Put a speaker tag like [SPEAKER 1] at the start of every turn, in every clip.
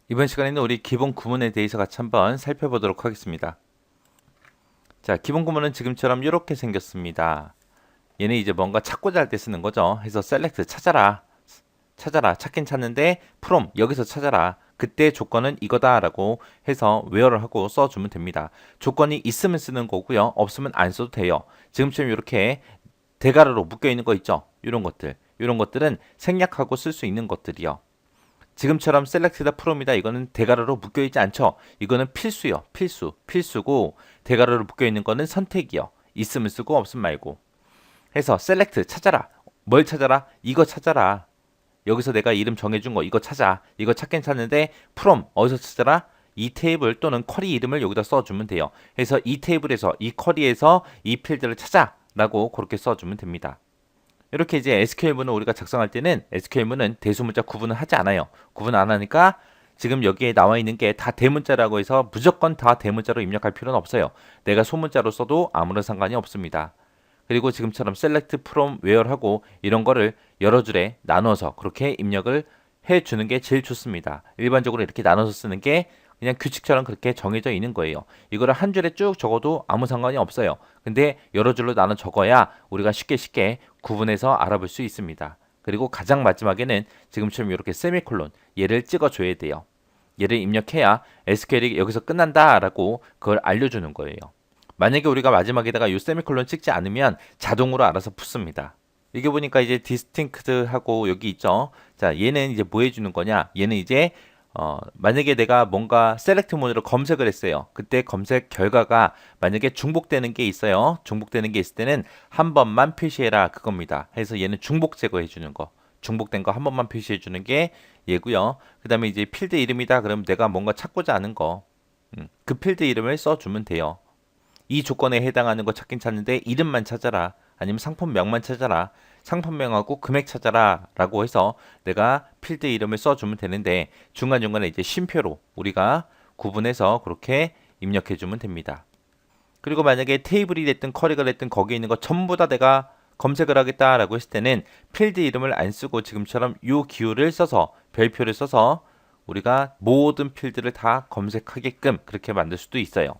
[SPEAKER 1] 이번 시간에는 우리 기본 구문에 대해서 같이 한번 살펴보도록 하겠습니다. 자, 기본 구문은 지금처럼 이렇게 생겼습니다. 얘는 이제 뭔가 찾고자 할 때 쓰는 거죠. 해서 select 찾아라. 찾아라. 찾긴 찾는데 from 여기서 찾아라. 그때 조건은 이거다라고 해서 where를 하고 써주면 됩니다. 조건이 있으면 쓰는 거고요. 없으면 안 써도 돼요. 지금처럼 이렇게 대가로로 묶여 있는 거 있죠. 이런 것들. 이런 것들은 생략하고 쓸 수 있는 것들이요. 지금처럼 select다 from이다 이거는 대가로로 묶여있지 않죠. 이거는 필수요. 필수고 대가로로 묶여있는 거는 선택이요. 있으면 쓰고 없으면 말고 해서 select 찾아라. 뭘 찾아라? 이거 찾아라. 여기서 내가 이름 정해준 거 이거 찾아. 이거 찾긴 찾는데 from 어디서 찾아라? 이 테이블 또는 쿼리 이름을 여기다 써주면 돼요. 그래서 이 테이블에서 이 쿼리에서 이 필드를 찾아 라고 그렇게 써주면 됩니다. 이렇게 이제 SQL문을 우리가 작성할 때는 SQL문은 대수문자 구분을 하지 않아요. 구분 안 하니까 지금 여기에 나와 있는 게 다 대문자라고 해서 무조건 다 대문자로 입력할 필요는 없어요. 내가 소문자로 써도 아무런 상관이 없습니다. 그리고 지금처럼 select from where 하고 이런 거를 여러 줄에 나눠서 그렇게 입력을 해주는 게 제일 좋습니다. 일반적으로 이렇게 나눠서 쓰는 게 그냥 규칙처럼 그렇게 정해져 있는 거예요. 이거를 한 줄에 쭉 적어도 아무 상관이 없어요. 근데 여러 줄로 나눠 적어야 우리가 쉽게 구분해서 알아볼 수 있습니다. 그리고 가장 마지막에는 지금처럼 이렇게 세미콜론 얘를 찍어줘야 돼요. 얘를 입력해야 SQL이 여기서 끝난다라고 그걸 알려주는 거예요. 만약에 우리가 마지막에다가 이 세미콜론 찍지 않으면 자동으로 알아서 붙습니다. 이게 보니까 이제 디스팅크트하고 여기 있죠. 자, 얘는 이제 뭐 해주는 거냐? 얘는 이제 만약에 내가 뭔가 셀렉트 모드로 검색을 했어요. 그때 검색 결과가 만약에 중복되는 게 있어요. 중복되는 게 있을 때는 한 번만 표시해라 그겁니다. 그래서 얘는 중복 제거해 주는 거. 중복된 거 한 번만 표시해 주는 게 얘고요. 그 다음에 이제 필드 이름이다. 그럼 내가 뭔가 찾고자 하는 거. 그 필드 이름을 써주면 돼요. 이 조건에 해당하는 거 찾긴 찾는데 이름만 찾아라. 아니면 상품명만 찾아라. 상품명하고 금액 찾아라 라고 해서 내가 필드 이름을 써주면 되는데 중간중간에 이제 쉼표로 우리가 구분해서 그렇게 입력해 주면 됩니다. 그리고 만약에 테이블이 됐든 쿼리가 됐든 거기에 있는 거 전부 다 내가 검색을 하겠다라고 했을 때는 필드 이름을 안 쓰고 지금처럼 요 기호를 써서 별표를 써서 우리가 모든 필드를 다 검색하게끔 그렇게 만들 수도 있어요.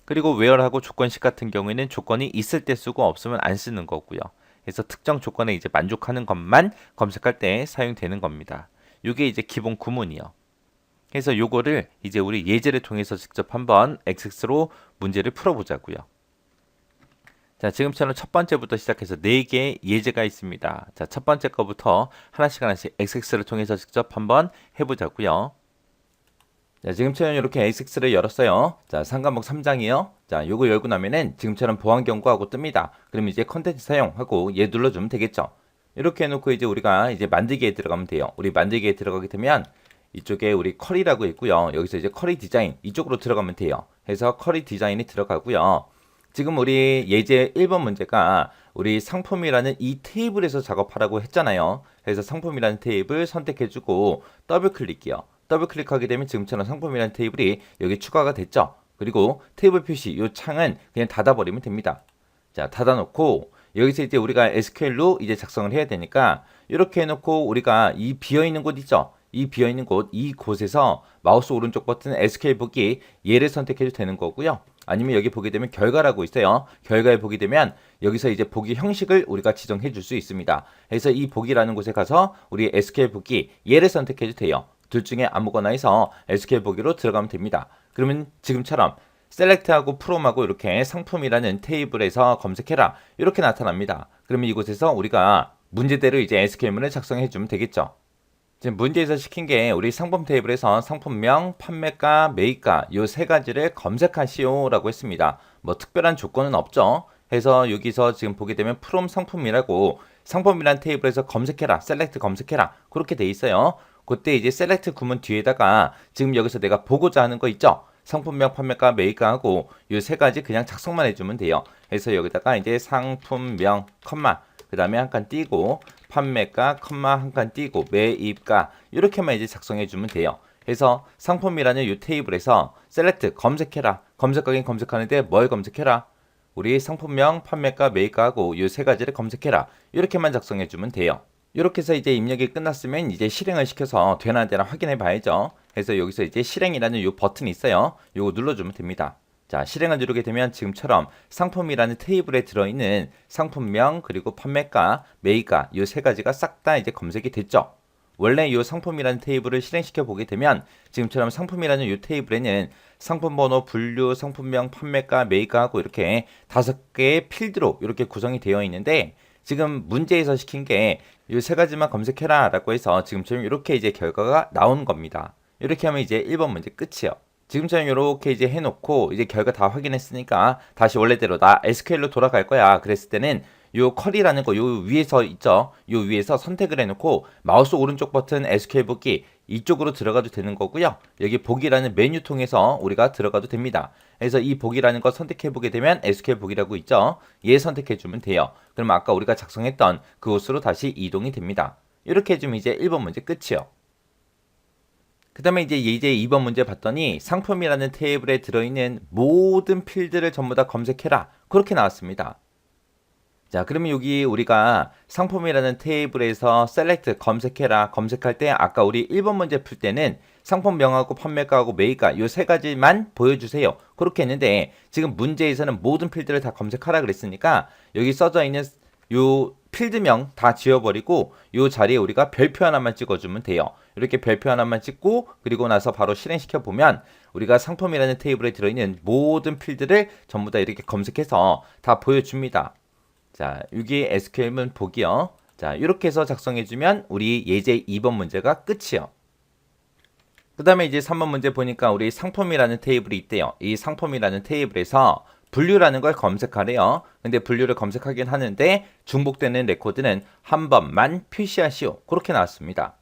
[SPEAKER 1] 그리고 where하고 조건식 같은 경우에는 조건이 있을 때 쓰고 없으면 안 쓰는 거고요. 그래서 특정 조건에 이제 만족하는 것만 검색할 때 사용되는 겁니다. 이게 이제 기본 구문이요. 그래서 요거를 이제 우리 예제를 통해서 직접 한번 XX로 문제를 풀어보자고요. 자, 지금처럼 첫 번째부터 시작해서 4개의 예제가 있습니다. 자, 첫 번째 거부터 하나씩 XX를 통해서 직접 한번 해보자고요. 자, 지금처럼 이렇게 ASX를 열었어요. 자, 상관목 3장이요. 자, 요거 열고 나면은 지금처럼 보안 경고하고 뜹니다. 그럼 이제 컨텐츠 사용하고 얘 눌러주면 되겠죠. 이렇게 해놓고 이제 우리가 이제 만들기에 들어가면 돼요. 우리 만들기에 들어가게 되면 이쪽에 우리 쿼리라고 있고요. 여기서 이제 쿼리 디자인 이쪽으로 들어가면 돼요. 해서 쿼리 디자인이 들어가고요. 지금 우리 예제 1번 문제가 우리 상품이라는 이 테이블에서 작업하라고 했잖아요. 그래서 상품이라는 테이블 선택해주고 더블 클릭이요. 더블 클릭하게 되면 지금처럼 상품이라는 테이블이 여기 추가가 됐죠. 그리고 테이블 표시 이 창은 그냥 닫아버리면 됩니다. 자, 닫아놓고 여기서 이제 우리가 SQL로 이제 작성을 해야 되니까 이렇게 해놓고 우리가 이 비어있는 곳 있죠. 이 비어있는 곳, 이곳에서 마우스 오른쪽 버튼 SQL 보기 얘를 선택해도 되는 거고요. 아니면 여기 보게 되면 결과라고 있어요. 결과에 보게 되면 여기서 이제 보기 형식을 우리가 지정해 줄 수 있습니다. 그래서 이 보기라는 곳에 가서 우리 SQL 보기 얘를 선택해도 돼요. 둘 중에 아무거나 해서 SQL 보기로 들어가면 됩니다. 그러면 지금처럼 셀렉트하고 프롬하고 이렇게 상품이라는 테이블에서 검색해라 이렇게 나타납니다. 그러면 이곳에서 우리가 문제대로 이제 SQL문을 작성해 주면 되겠죠. 지금 문제에서 시킨 게 우리 상품 테이블에서 상품명, 판매가, 매입가 이 세 가지를 검색하시오라고 했습니다. 뭐 특별한 조건은 없죠. 해서 여기서 지금 보게 되면 프롬 상품이라고 상품이란 테이블에서 검색해라, 셀렉트 검색해라 그렇게 돼 있어요. 그때 이제 셀렉트 구문 뒤에다가 지금 여기서 내가 보고자 하는 거 있죠. 상품명, 판매가, 매입가하고 이 세 가지 그냥 작성만 해주면 돼요. 그래서 여기다가 이제 상품명, 컴마 그 다음에 한 칸 띄고 판매가, 컴마 한 칸 띄고 매입가 이렇게만 이제 작성해 주면 돼요. 그래서 상품이라는 이 테이블에서 셀렉트 검색해라. 검색하긴 검색하는데 뭘 검색해라? 우리 상품명, 판매가, 매입가하고 이 세 가지를 검색해라. 이렇게만 작성해 주면 돼요. 이렇게 해서 이제 입력이 끝났으면 이제 실행을 시켜서 되나 안 되나 확인해 봐야죠. 그래서 여기서 이제 실행이라는 이 버튼이 있어요. 이거 눌러주면 됩니다. 자, 실행을 누르게 되면 지금처럼 상품이라는 테이블에 들어있는 상품명 그리고 판매가, 매입가 이 세 가지가 싹 다 이제 검색이 됐죠. 원래 이 상품이라는 테이블을 실행시켜 보게 되면 지금처럼 상품이라는 이 테이블에는 상품번호, 분류, 상품명, 판매가, 매입가하고 이렇게 5개의 필드로 이렇게 구성이 되어 있는데 지금 문제에서 시킨 게 이 세 가지만 검색해라 라고 해서 지금처럼 이렇게 이제 결과가 나오는 겁니다. 이렇게 하면 이제 1번 문제 끝이에요. 지금처럼 이렇게 이제 해놓고 이제 결과 다 확인했으니까 다시 원래대로 나 SQL로 돌아갈 거야. 그랬을 때는 요 컬이라는 거 요 위에서 있죠. 요 위에서 선택을 해놓고 마우스 오른쪽 버튼 SQL 보기 이쪽으로 들어가도 되는 거고요. 여기 보기라는 메뉴 통해서 우리가 들어가도 됩니다. 그래서 이 보기라는 거 선택해 보게 되면 SQL 보기라고 있죠. 얘 선택해 주면 돼요. 그럼 아까 우리가 작성했던 그곳으로 다시 이동이 됩니다. 이렇게 해주면 이제 1번 문제 끝이요. 그 다음에 이제 2번 문제 봤더니 상품이라는 테이블에 들어있는 모든 필드를 전부 다 검색해라. 그렇게 나왔습니다. 자, 그러면 여기 우리가 상품이라는 테이블에서 셀렉트 검색해라 검색할 때 아까 우리 1번 문제 풀 때는 상품명하고 판매가하고 매입가 요 세 가지만 보여주세요. 그렇게 했는데 지금 문제에서는 모든 필드를 다 검색하라 그랬으니까 여기 써져 있는 요 필드명 다 지워버리고 요 자리에 우리가 별표 하나만 찍어주면 돼요. 이렇게 별표 하나만 찍고 그리고 나서 바로 실행시켜 보면 우리가 상품이라는 테이블에 들어있는 모든 필드를 전부 다 이렇게 검색해서 다 보여줍니다. 자, 여기 SQL문 보기요. 자, 이렇게 해서 작성해주면 우리 예제 2번 문제가 끝이요. 그 다음에 이제 3번 문제 보니까 우리 상품이라는 테이블이 있대요. 이 상품이라는 테이블에서 분류라는 걸 검색하래요. 근데 분류를 검색하긴 하는데 중복되는 레코드는 한 번만 표시하시오. 그렇게 나왔습니다.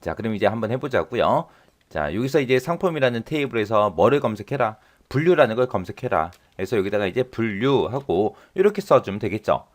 [SPEAKER 1] 자, 그럼 이제 한번 해보자고요. 자, 여기서 이제 상품이라는 테이블에서 뭐를 검색해라? 분류라는 걸 검색해라. 그래서 여기다가 이제 분류하고 이렇게 써주면 되겠죠.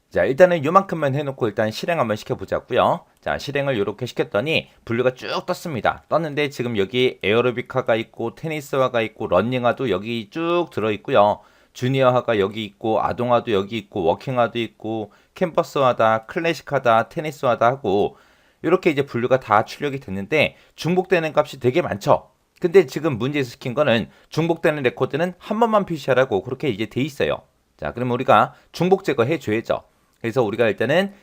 [SPEAKER 1] 자, 일단은 요만큼만 해놓고 일단 실행 한번 시켜보자고요. 자, 실행을 이렇게 시켰더니 분류가 쭉 떴습니다. 떴는데 지금 여기 에어로빅화가 있고 테니스화가 있고 러닝화도 여기 쭉 들어있고요. 주니어화가 여기 있고 아동화도 여기 있고 워킹화도 있고 캠퍼스화다, 클래식화다, 테니스화다 하고 이렇게 이제 분류가 다 출력이 됐는데 중복되는 값이 되게 많죠. 근데 지금 문제에서 시킨 거는 중복되는 레코드는 한 번만 표시하라고 그렇게 이제 돼 있어요. 자, 그럼 우리가 중복 제거해 줘야죠. 그래서 우리가 일단은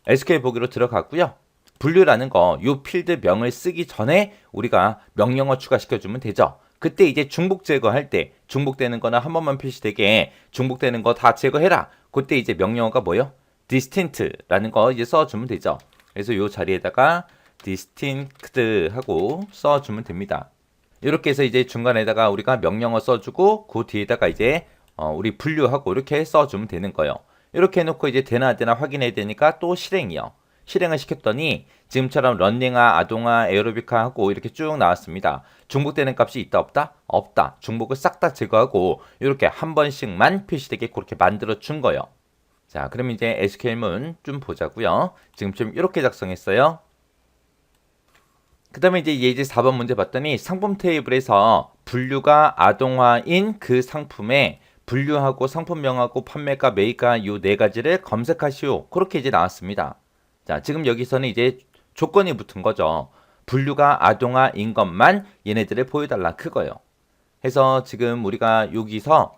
[SPEAKER 1] SQL 보기로 들어갔고요. 분류라는 거, 요 필드 명을 쓰기 전에 우리가 명령어 추가시켜주면 되죠. 그때 이제 중복 제거할 때 중복되는 거는 한 번만 표시되게 중복되는 거 다 제거해라. 그때 이제 명령어가 뭐요? distinct라는 거 이제 써주면 되죠. 그래서 요 자리에다가 distinct 하고 써주면 됩니다. 이렇게 해서 이제 중간에다가 우리가 명령어 써주고 그 뒤에다가 이제 우리 분류하고 이렇게 써주면 되는 거예요. 이렇게 해놓고 이제 되나 안 되나 확인해야 되니까 또 실행이요. 실행을 시켰더니 지금처럼 런닝화, 아동화, 에어로빅화 하고 이렇게 쭉 나왔습니다. 중복되는 값이 있다 없다? 없다. 중복을 싹 다 제거하고 이렇게 한 번씩만 표시되게 그렇게 만들어 준 거예요. 자, 그럼 이제 SQL문 좀 보자고요. 지금 좀 이렇게 작성했어요. 그 다음에 이제 예제 4번 문제 봤더니 상품 테이블에서 분류가 아동화인 그 상품에 분류하고 상품명하고 판매가, 매입가 이 네 가지를 검색하시오. 그렇게 이제 나왔습니다. 자, 지금 여기서는 이제 조건이 붙은 거죠. 분류가 아동화인 것만 얘네들을 보여달라 그거예요. 해서 지금 우리가 여기서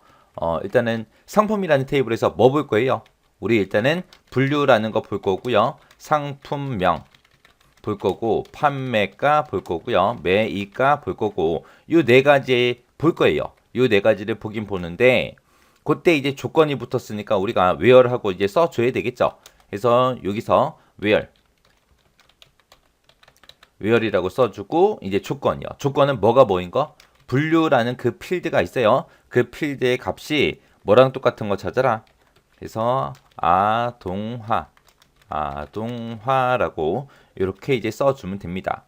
[SPEAKER 1] 일단은 상품이라는 테이블에서 뭐 볼 거예요? 우리 일단은 분류라는 거 볼 거고요. 상품명 볼 거고 판매가 볼 거고요. 매입가 볼 거고 이 네 가지 볼 거예요. 이 네 가지를 보긴 보는데 그때 이제 조건이 붙었으니까 우리가 where하고 이제 써줘야 되겠죠. 그래서 여기서 where이라고 써주고 이제 조건이요. 조건은 뭐가 뭐인 거? 분류라는 그 필드가 있어요. 그 필드의 값이 뭐랑 똑같은 거 찾아라. 그래서 아동화라고 이렇게 이제 써주면 됩니다.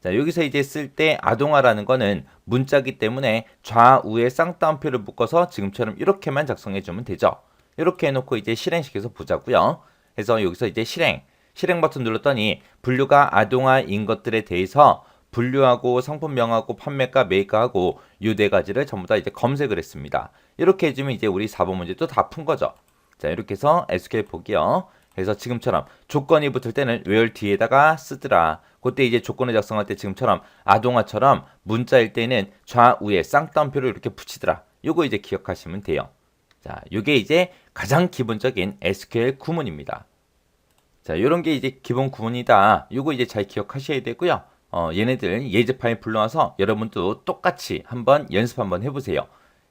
[SPEAKER 1] 자, 여기서 이제 쓸 때 아동화라는 거는 문자기 때문에 좌우에 쌍따옴표를 묶어서 지금처럼 이렇게만 작성해 주면 되죠. 이렇게 해놓고 이제 실행시켜서 보자고요. 그래서 여기서 이제 실행 버튼 눌렀더니 분류가 아동화인 것들에 대해서 분류하고 상품명하고 판매가, 매입가하고 이 네 가지를 전부 다 이제 검색을 했습니다. 이렇게 해주면 이제 우리 4번 문제도 다 푼 거죠. 자, 이렇게 해서 SQL 보기요. 그래서 지금처럼 조건이 붙을 때는 where 뒤에다가 쓰더라. 그때 이제 조건을 작성할 때 지금처럼 아동화처럼 문자일 때는 좌우에 쌍따옴표를 이렇게 붙이더라. 요거 이제 기억하시면 돼요. 자, 요게 이제 가장 기본적인 SQL 구문입니다. 자, 요런 게 이제 기본 구문이다. 요거 이제 잘 기억하셔야 되고요. 얘네들 예제 파일 불러와서 여러분도 똑같이 한번 연습 한번 해보세요.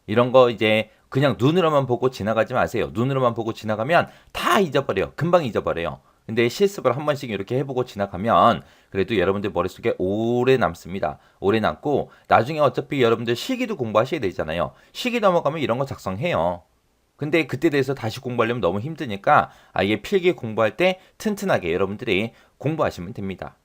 [SPEAKER 1] 이런 거 이제 그냥 눈으로만 보고 지나가지 마세요. 눈으로만 보고 지나가면 다 잊어버려요. 금방 잊어버려요. 근데 실습을 한 번씩 이렇게 해보고 지나가면 그래도 여러분들 머릿속에 오래 남습니다. 오래 남고 나중에 어차피 여러분들 실기도 공부하셔야 되잖아요. 실기 넘어가면 이런 거 작성해요. 근데 그때 대해서 다시 공부하려면 너무 힘드니까 아예 필기 공부할 때 튼튼하게 여러분들이 공부하시면 됩니다.